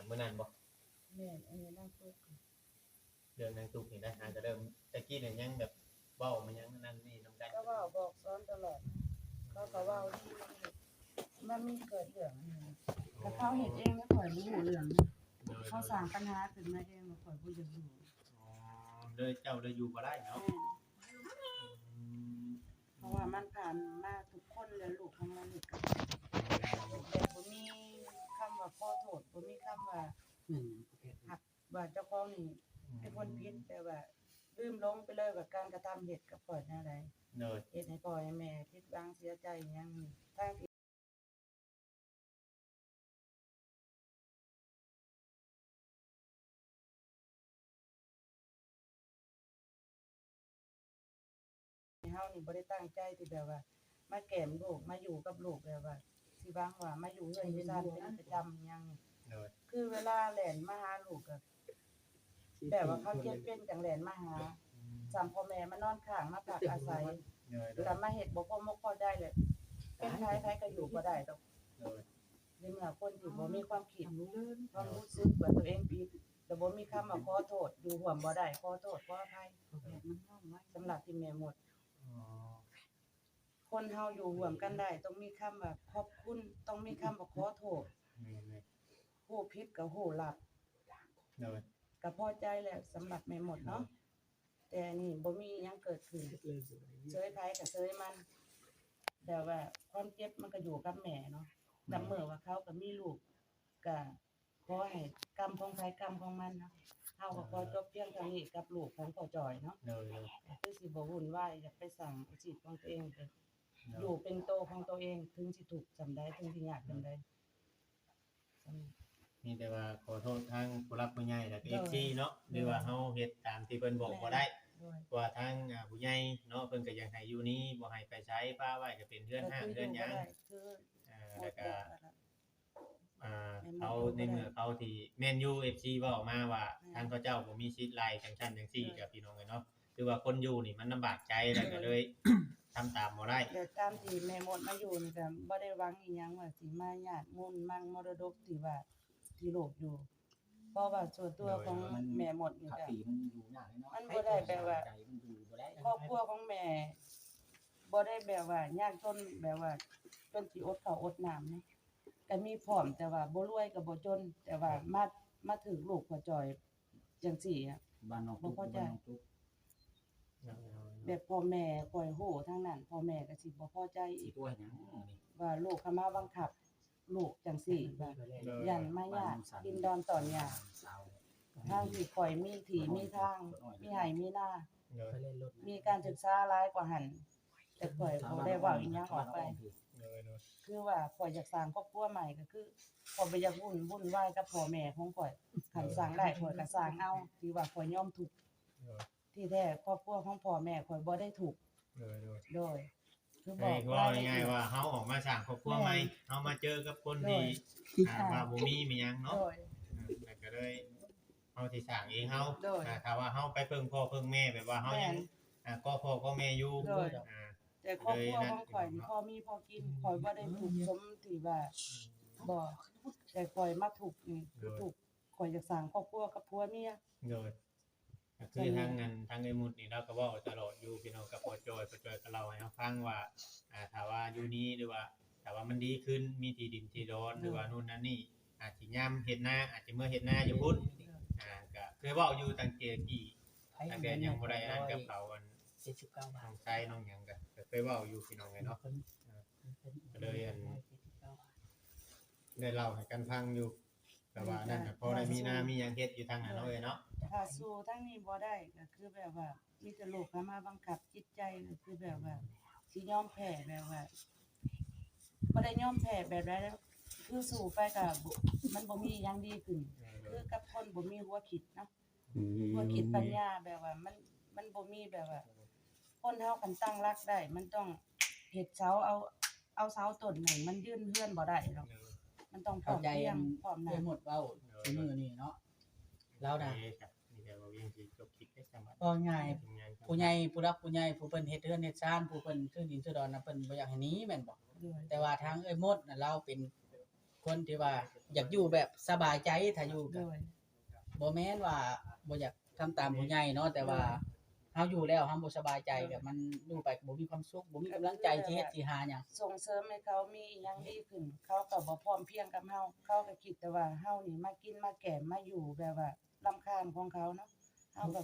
มื้อนั้นบ่แม่นอันนี้นั่งคุยเรื่องนางตุกนี่นะก็เริ่มตะกี้เนี่ยยังแบบเว้ามันยังนั่นนี่นำกันก็เว้าบอกสอนตลอดเขาก็เว้าดีมันมีเกิดเรื่องอันนี้แต่เขาเฮ็ดเองแล้วข่อยบ่รู้เรื่องเขาสร้างปัญหาขึ้นมาเองแล้วข่อยบ่อยากรู้อ๋อเลยเจ้าเลยอยู่บ่ได้เนาะเพราะว่ามันผ่านมาทุกคนแล้วลูกของมันนี่ก็แต่บ่มีคำว่าขอโทษบ่มีคำว่าหักว่าเจ้าของนี่เป็นคนผิดแต่ว่าลืมลงไปเลยว่าการกระทำเฮ็ดกับข่อยแนวใดเฮ็ดให้พ่อให้แม่ผิดหวังเสียใจอิหยังทางเฮานี่บ่ได้ตั้งใจที่แบบว่ามาแกล้งลูกมาอยู่กับลูกแบบว่าสิหวังว่ามาอยู่เฮือนอยู่ซ่านเป็นประจำอิหยังคือเวลาแล่นมาหาลูกก็แบบว่าเขาเฮ็ดเป็นจังแล่นมาหาจำพ่อแม่มานอนข้างมาพักอาศัยแล้วมาเฮ็ดบ่พอมกพอได้เลยเป็นไผก็อยู่บ่ได้ดอกในเมื่อคนที่บ่มีความคิดความรู้สึกว่าตัวเองผิดแต่บ่มีคำว่าขอโทษอยู่ร่วมบ่ได้ขอโทษขออภัยสำหรับที่แม่หมดคนเฮาอยู่ร่วมกันได้ต้องมีคำว่าขอบคุณต้องมีคำว่าขอโทษผู้ผิดก็ฮู้รับก็พอใจแล้วสำหรับแม่หมดเนาะแต่นี่บ่มีหยังเกิดขึ้นเฉยไผก็เฉยมันแต่ว่าความเจ็บมันก็อยู่กับแม่เนาะนำเมื่อว่าเขาก็มีลูกก็ขอให้กรรมของไผกรรมของมันเนาะเฮาก็ขอจบเพียงเท่านี้กับลูกของพ่อจอยเนาะคือสิบ่วุ่นวายอยากไปสั่งอาชีพของตัวเองอยู่เป็นโตของตัวเองถึงสิถูกจำได้ถึงสิยากจำได้มีแต่ว่าขอโทษทางผู้รับผู้ใหญ่และ FC เนาะหรือว่าเฮาเฮ็ดตามที่เพิ่นบอกบ่ได้ว่าทางผู้ใหญ่เนาะเพิ่นก็อยากให้อยู่นี้บ่ให้ไปใช้ป้าไว้ก็เป็นเรือนห้างเรือนหยังแล้วก็เขาในเมื่อเขาที่แม่นอยู่ FC เว้ามาว่าทางเขาเจ้าบ่มีสิทธิ์ไล่จังซั่นจังซี่กับพี่น้องเนาะคือว่าคนอยู่นี่มันลำบากใจแล้วก็เลยทำตามบ่ได้แต่ตามที่แม่หมดมาอยู่นี่ก็บ่ได้หวังอีหยังว่าสิมาญาติมุ่นมั่งมรดกที่ว่าที่โลกอยู่เพราะว่าส่วนตัวของแม่หมดนี่ก็มันบ่ได้แปลว่าครอบครัวของแม่บ่ได้แบบว่ายากจนแบบว่าจนสิอดข้าวอดน้ำนะก็มีพร้อมแต่ว่าบ่รวยก็บ่จนแต่ว่ามาถึงลูกพ่อจอยจังซี่อ่ะบ้านนอกทุกบ้านนอกทุกแบบพ่อแม่ปล่อยโหทางนั้นพ่อแม่ก็สิบ่พอใจอีกตัวหยังว่าลูกเขามาบังคับลูกจังซี่ว่ายันมายากดินดอนตอนยาทางที่ข่อยมีที่มีทางมีไร่มีนามีการศึกษาหลายกว่าหั่นแต่ข่อยบ่ได้เว้าอีหยังออกไปคือว่าข่อยอยากสร้างครอบครัวใหม่ก็คือข่อยบ่อยากวุ่นวายกับพ่อแม่ของข่อยคันสร้างได้ข่อยก็สร้างเอาที่ว่าข่อยยอมทุกข์ที่แท้ครอบครัวของพ่อแม่ข่อยบ่ได้ทุกข์โดยคือบอกว่าง่ายๆว่าเฮาออกมาสร้างครอบครัวใหม่เฮามาเจอกับคนที่ว่าบ่มีมีหยังเนาะแล้วก็เลยเฮาสิสร้างเองเฮาถ้าว่าเฮาไปเพิ่งพ่อเพิ่งแม่แบบว่าเฮายังก็พ่อก็แม่อยู่แต่ครอบครัวของข่อยนี่พอมีพอกินข่อยบ่ได้ทุกข์สมที่ว่าบ่แต่ข่อยมาทุกข์นี่ทุกข์ข่อยอยากสร้างครอบครัวกับผัวเมียโดยคือทางนั้นทางไอ้มุดนี่เราก็เว้าตลอดอยู่พี่น้องกับพ่อจอยก็เล่าให้เฮาฟังว่าถ้าว่าอยู่นี้หรือว่าถ้าว่ามันดีขึ้นมีที่ดินที่ดอนหรือว่านู่นนั่นนี่อาจสิยามเฮ็ดนาอาจสิเมื่อเฮ็ดนาอยู่พุ่นก็เคยเว้าอยู่ตั้งแต่กี่ตั้งแต่ยังบ่ได้อ่านกับเขากัน79 บาทน้องชายน้องหยังก็เคยเว้าอยู่พี่น้องเนาะก็เลยได้เล่าให้กันฟังอยู่แต่ว่านั่นพอได้มีนามีหยังเฮ็ดอยู่ทางนั้นเนาะถ้าสู้ทางนี้บ่ได้ก็คือแบบว่ามีแต่โลกเข้ามาบังคับจิตใจก็คือแบบว่าสิยอมแพ้แบบว่าบ่ได้ยอมแพ้แบบใดแล้วคือสู้ไปก็มันบ่มีหยังดีขึ้นคือกับคนบ่มีหัวคิดเนาะหัวคิดปัญญาแบบว่ามันบ่มีแบบว่าคนเฮาคันตั้งรักได้มันต้องเฮ็ดเสาเอาเสาต้นนึงมันยืนเฮือนบ่ได้หรอกมันต้องพร้อมเพรียงพร้อมหน้าหมดเว้าซุมื้อนี้เนาะแล้วน่ะนี่แต่ว่ายังสิจบคลิปได้จังหวัดก็ง่ายผู้ใหญ่ผู้รักผู้ใหญ่ผู้เพิ่นเฮ็ดเรือนเฮ็ดชานผู้เพิ่นซื้อดินซื้อดอนน่ะเพิ่นบ่อยากให้หนีแม่นบ่แต่ว่าทางเอ้ยมดน่ะเราเป็น คนที่ว่าอยากอยู่แบบสบายใจถ้าอยู่ โด ก็ ย บ่แม่นว่าบ่อยากทำตามผู้ใหญ่เนาะแต่ว่าเฮาอยู่แล้วเฮาบ่สบายใจก็มันอยู่ไปก็บ่มีความสุขบ่มีกำลังใจที่เฮ็ดที่หาหยัง ส่งเสริมให้เขามีอิหยังดีขึ้น เขาก็บ่พร้อมเพรียงกับเฮาเขาก็คิดแต่ว่าเฮานี่มากินมาแก่มาอยู่แบบว่ารำคาญของเขาเนาะเฮาก็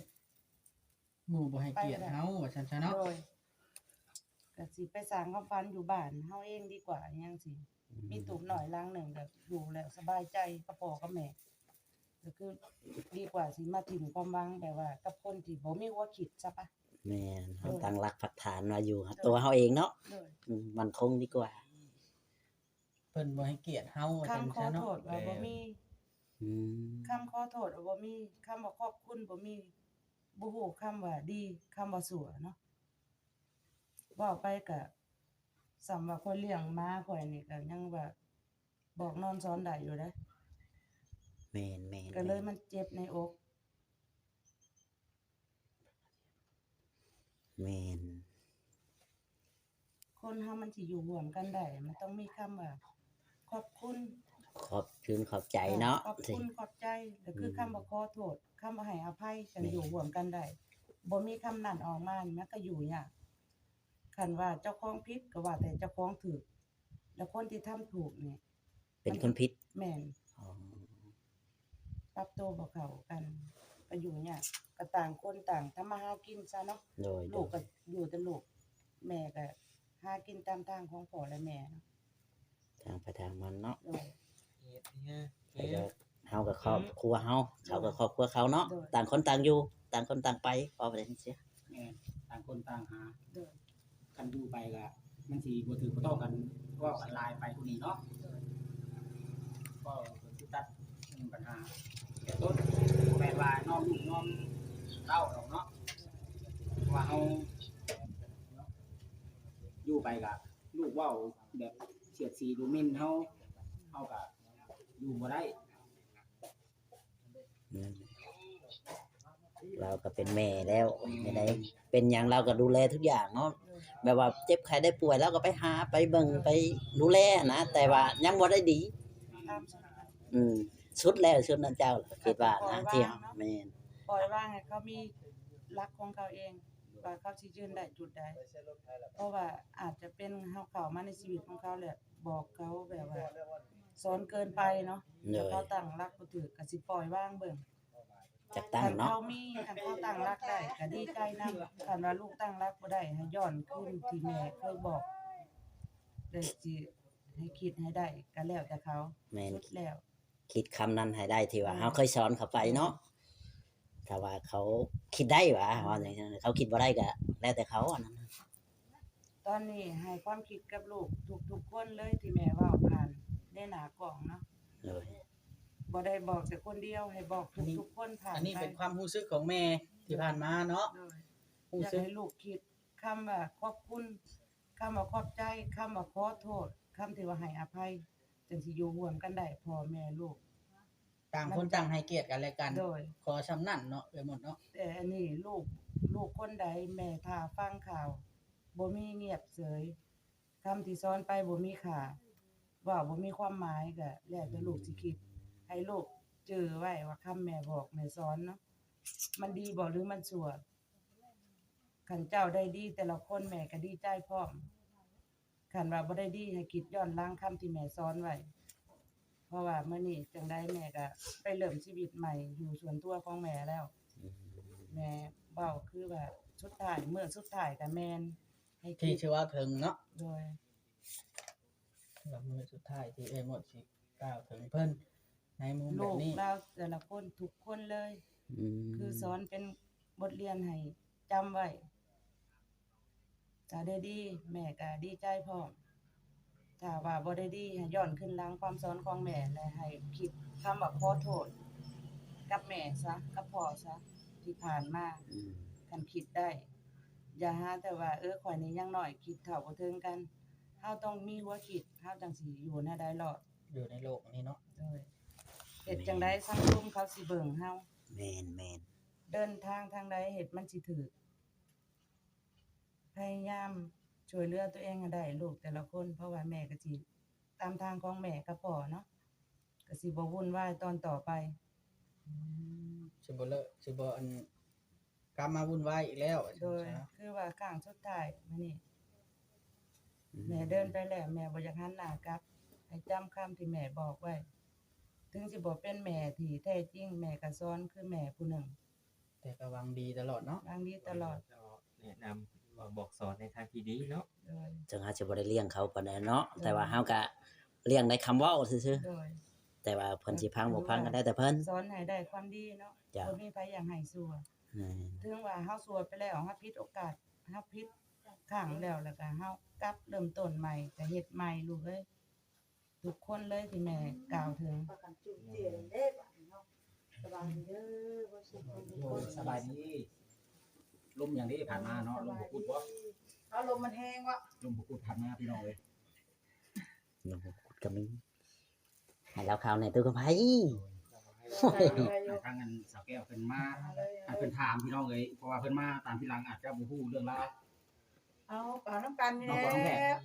หมู่บ่ให้เกียรติเฮาว่าซั่นซะเนาะ โดยก็สิไปสร้างความฝันอยู่บ้านเฮาเองดีกว่าอิหยังสิมีตูบหน่อยล้างหนึ่งก็อยู่แล้วสบายใจกับพ่อกับแม่ก็คือดีกว่าสิมาถิ่มความหวังแบบว่า กับคนที่บ่มีหัวคิดซะปะ แม่นเฮาตั้งหลักปักฐานว่าอยู่ตัวเฮาเองเนาะ โดย มันคงดีกว่า เพิ่นบ่ให้เกียรติเฮาว่าซั่น คำขอ ซะ โท เนาะ ษว่าบ่มี อืม คำขอโทษว่าบ่มีคำว่าขอบคุณบ่มีบ่ฮู้คำว่าดีคำว่าสั่วเนาะเว้าไปก็สำว่าคนเลี้ยงม้าข่อยนี่ก็ยังว่าบอกนอนสอนได้อยู่เด้ แม่นแม่น ก็เลยมันเจ็บในอก แม่น คนเฮามันสิอยู่ร่วมกันได้มันต้องมีคำว่าขอบคุณ ขอบคุณขอบใจเนาะ ขอบคุณขอบใจแล้วคือคำว่าขอโทษคำว่าให้อภัยกันอยู่ร่วมกันได้บ่มีคำนั้นออกมานี่มันก็อยู่ยากคันว่าเจ้าของผิดก็ว่าแต่เจ้าของถูกแล้วคนที่ทำถูกนี่ เป็นคนผิด แม่น อ๋อ ปรับตัวบ่เข้ากันก็อยู่ยากก็ต่างคนต่างทำมาหากินซะเนาะ โดย ลูกก็อยู่แต่ลูกแม่ก็หากินตามทางของพ่อและแม่เนาะ ทางไปทางมันเนาะ โดย แต่ก็เฮากับครอบครัวเฮาเขากับครอบครัวเขาเนาะ โดย ต่างคนต่างอยู่ ต่างคนต่างไปพอประเด็นเสีย แม่นต่างคนต่างหา โดย กันอยู่ไปก็มันสิบ่ถือบ่ต้องกันเว่ากันหลายไปผู้นี้เนาะก็คือตัดปัญหาแต่ต้นบ่แม่นว่าน้องลูกน้องเต้าดอกเนาะเพราะว่าเฮาอยู่ไปก็ลูกเว้าแบบเสียดสีดูหมิ่นเฮาก็อยู่บ่ได้ อืมเราก็เป็นแม่แล้วไม่ได้เป็นหยังเราก็ดูแลทุกอย่างเนาะแบบว่าเจ็บใครได้ป่วยเราก็ไปหาไปเบิ่งไปดูแลนะแต่ว่ายังบ่ได้ดี ตามสบาย สุดแล้วสุดนั้นเจ้าคิดว่านะที่เฮาแม่น ปล่อยว่างให้เขามีรักของเขาเองว่าเขาสิยืนได้จุดใดเพราะว่าอาจจะเป็นเฮาเข้ามาในชีวิตของเขาแหละบอกเขาแบบว่าสอนเกินไปเนาะ เล แล้ว ย เขาตั้งรักบ่ถูกก็สิปล่อยว่างเบิ่ง จักตั้ง คัน เนาะ เขามีคันเขาตั้งรักได้ก็ดีใจนำคันว่าลูกตั้งรักบ่ได้ให้ย้อนคืนที่แม่เคยบอกได้สิให้คิดให้ได้ก็แล้วแต่เขา แม่น สุดแล้ว คิดคำนั้นให้ได้ที่ว่าเฮาเคยสอนเขาไปเนาะถ้าว่าเขาคิดได้ว่าอย่างนั้นเขาคิดบ่ได้ก็แล้วแต่เขาอันนั้น ตอนนี้ให้ความคิดกับลูกทุกๆคนเลยที่แม่เว้าผ่านในหน้ากล่องเนาะ เลย บ่ได้บอกแต่คนเดียวให้บอกทุกๆคนผ่าน อันนี้ ไป เป็นความรู้สึกของแม่ที่ผ่านมาเนาะ เลย รู้ อยาก สึก ให้ลูกคิดคำว่าขอบคุณคำว่าขอบใจคำว่าขอโทษคำที่ว่าให้อภัยจังสิอยู่ร่วมกันได้พ่อแม่ลูก ต่างคนต่างให้เกียรติกันและกัน โดย ขอสำนั่นเนาะไปหมดเนาะ แต่อันนี้ลูกคนใดแม่ท่าฟังข่าวบ่มีเงียบเฉยคำที่สอนไปบ่มีค่าเว้าบ่มีความหมายก็แล้วแต่ลูกสิคิด ให้ลูกจื้อไว้ว่าคำแม่บอกแม่สอนเนาะมันดีบ่หรือมันชั่วคันเจ้าได้ดีแต่ละคนแม่ก็ดีใจพร้อมคันว่าบ่ได้ดีให้คิดย้อนหลังคำที่แม่สอนไว้เพราะว่ามื้อนี้จังได๋แม่ก็ไปเริ่มชีวิตใหม่อยู่ส่วนตัวของแม่แล้ว แม่เว้าคือว่าสุดท้ายมื้อสุดท้ายก็แม่นให้ ที่ คิด ชื่อว่าถึงเนาะ โดย แบบมือสุดท้ายที่หมดสิกล่าวถึงเพิ่นในมุมแบ ลู บ ก นี้ เราแต่ละคนทุกคนเลย คือสอนเป็นบทเรียนให้จำไว้ถ้าได้ดีแม่ก็ดีใจพร้อมถ้าว่าบ่ได้ดีให้ย้อนขึ้นหลังความสอนของแม่และให้คิดคำว่าขอโทษกับแม่ซะกับพ่อซะที่ผ่านมาคันคิดได้ อย่าหาแต่ว่าข่อยนี่ยังน้อยคิดเท่าบ่ถึงกันเฮาต้องมีหัวคิดเฮาจังสิอยู่แนวใดรอด อยู่ในโลกนี้เนาะ เด้อเฮ็ดจังได๋สังคมเขาสิเบิ่งเฮา แม่นแม่น เดินทางทางใดเฮ็ดมันสิถูกพยายามช่วยเหลือตัวเองให้ได้ลูกแต่ละคนเพราะว่าแม่ก็สิ ตามทางของแม่กับพ่อเนาะก็สิบ่วุ่นวายตอนต่อไป สิบ่เลอะสิบ่อันกลับมาวุ่นวายอีกแล้ว โดยคือว่าครั้งสุดท้ายมื้อนี้แม่เดินไปแล้วแม่บ่อยากหันหน้ากลับให้จำคำที่แม่บอกไว้ถึงสิบ่เป็นแม่ที่แท้จริงแม่ก็สอนคือแม่ผู้หนึ่ง แต่ก็หวังดีตลอดเนาะ บางทีตลอด แนะนำบอกสอนในทางที่ดีเนาะ โดย จึงเฮาสิบ่ได้เลี้ยงเขาปานใดเนาะแต่ว่าเฮาก็เลี้ยงในคำเว้าซื่อ โดย ๆแต่ว่าเพิ่นสิพังบ่พังก็ได้แต่เพิ่น สอนให้ได้ความดีเนาะ จ้ะ บ่มีไผอยากให้ซัว อืม ถึงว่าเฮาซัวไปแล้วเฮาผิดโอกาสเฮาผิดครั้งแล้วก็เฮากลับเริ่มต้นใหม่ก็เฮ็ดใหม่ลูกเอ้ยทุกคนเลยที่แม่กล่าวถึง สบายดีลมอย่างนี้ผ่านมาเนาะลมพุดบ่ เอาลมมันแห้งวะ ลมพุดผ่านมาพี่น้องเลย น้องกุดก็มีให้เราข่าวในตู้กับไผ ทางกันสาวแก้วเพิ่นมาเพิ่นถามพี่น้องเลยเพราะว่าเพิ่นมาตามที่หลังอาจจะบ่ฮู้เรื่องราว เอาปาน้ำกันนี่ น้อง แห บ่ต้องแพ้ ละ